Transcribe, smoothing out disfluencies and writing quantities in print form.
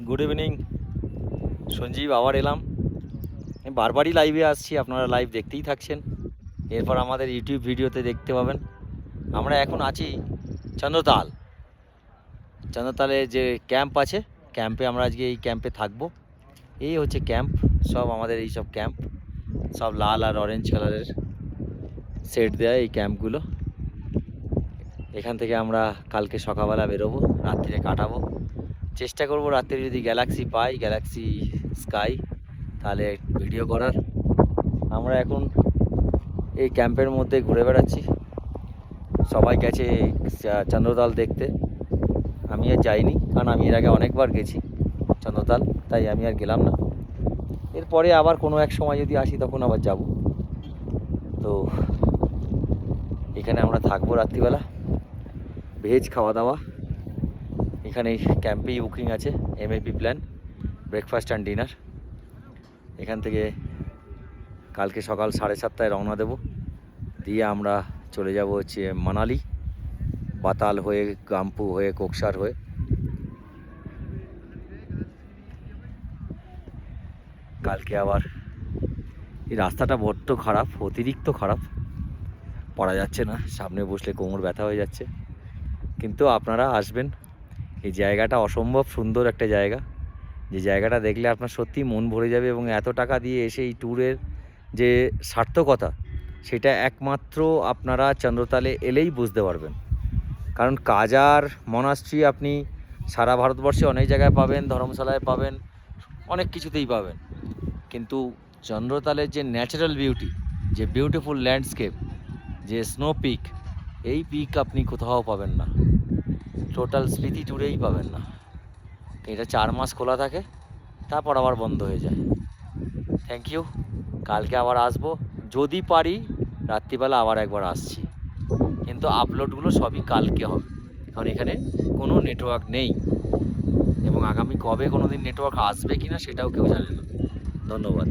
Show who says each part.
Speaker 1: Good evening. Sanjeev আবার এলাম। আমি বারবারই লাইভে আসছি, আপনারা লাইভ দেখতেই থাকছেন। এরপর আমাদের ইউটিউব ভিডিওতে দেখতে পাবেন। আমরা এখন আছি চন্দ্রতাল। চন্দ্রতালে যে ক্যাম্প আছে, ক্যাম্পে আমরা আজকে এই ক্যাম্পে থাকবো। এই হচ্ছে ক্যাম্প, সব আমাদের এই সব ক্যাম্প, সব লাল আর অরেঞ্জ কালারের সেট দেয়া এই ক্যাম্পগুলো। এখান থেকে আমরা কালকে সকালবেলা বেরোবো, রাত্রিরে কাটাবো। চেষ্টা করবো রাত্রে যদি গ্যালাক্সি পাই, গ্যালাক্সি স্কাই, তাহলে ভিডিও করার। আমরা এখন এই ক্যাম্পের মধ্যে ঘুরে বেড়াচ্ছি। সবাই গেছে চন্দ্রতাল দেখতে, আমি আর যাইনি, কারণ আমি এর আগে অনেকবার গেছি চন্দ্রতাল, তাই আমি আর গেলাম না। এরপরে আবার কোনো এক সময় যদি আসি তখন আবার যাব। তো এখানে আমরা থাকবো রাত্রিবেলা, ভেজ খাওয়া দাওয়া। এখানে ক্যাম্পেই বুকিং আছে, MAP plan, breakfast and dinner. এখান থেকে কালকে সকাল 7:30টায় রওনা দেব, দিয়ে আমরা চলে যাব হচ্ছে মানালি, বাতাল হয়ে, গাম্পু হয়ে, কোকসার হয়ে। কালকে আবার এই রাস্তাটা বড্ড খারাপ, অতিরিক্ত খারাপ, পড়া যাচ্ছে না, সামনে বসলে কোমর ব্যথা হয়ে যাচ্ছে। কিন্তু আপনারা আসবেন, এই জায়গাটা অসম্ভব সুন্দর একটা জায়গা, যে জায়গাটা দেখলে আপনার সত্যি মন ভরে যাবে। এবং এত টাকা দিয়ে এসে এই ট্যুরের যে সার্থকতা, সেটা একমাত্র আপনারা চন্দ্রতালে এলেই বুঝতে পারবেন। কারণ কাজার মনাস্ট্রি আপনি সারা ভারতবর্ষে অনেক জায়গায় পাবেন, ধর্মশালায় পাবেন, অনেক কিছুতেই পাবেন, কিন্তু চন্দ্রতালের যে ন্যাচারাল বিউটি, যে বিউটিফুল ল্যান্ডস্কেপ, যে স্নো পিক, এই পিক আপনি কোথাও পাবেন না, টোটাল স্মৃতি ট্যুরেই পাবেন না। এটা 4 মাস খোলা থাকে, তারপর আবার বন্ধ হয়ে যায়। Thank you. কালকে আবার আসবো, যদি পারি রাত্রিবেলা আবার একবার আসছি, কিন্তু আপলোডগুলো সবই কালকে হবে, কারণ এখানে কোনো নেটওয়ার্ক নেই, এবং আগামী কবে কোনো দিন নেটওয়ার্ক আসবে কিনা সেটাও কেউ জানে না। ধন্যবাদ।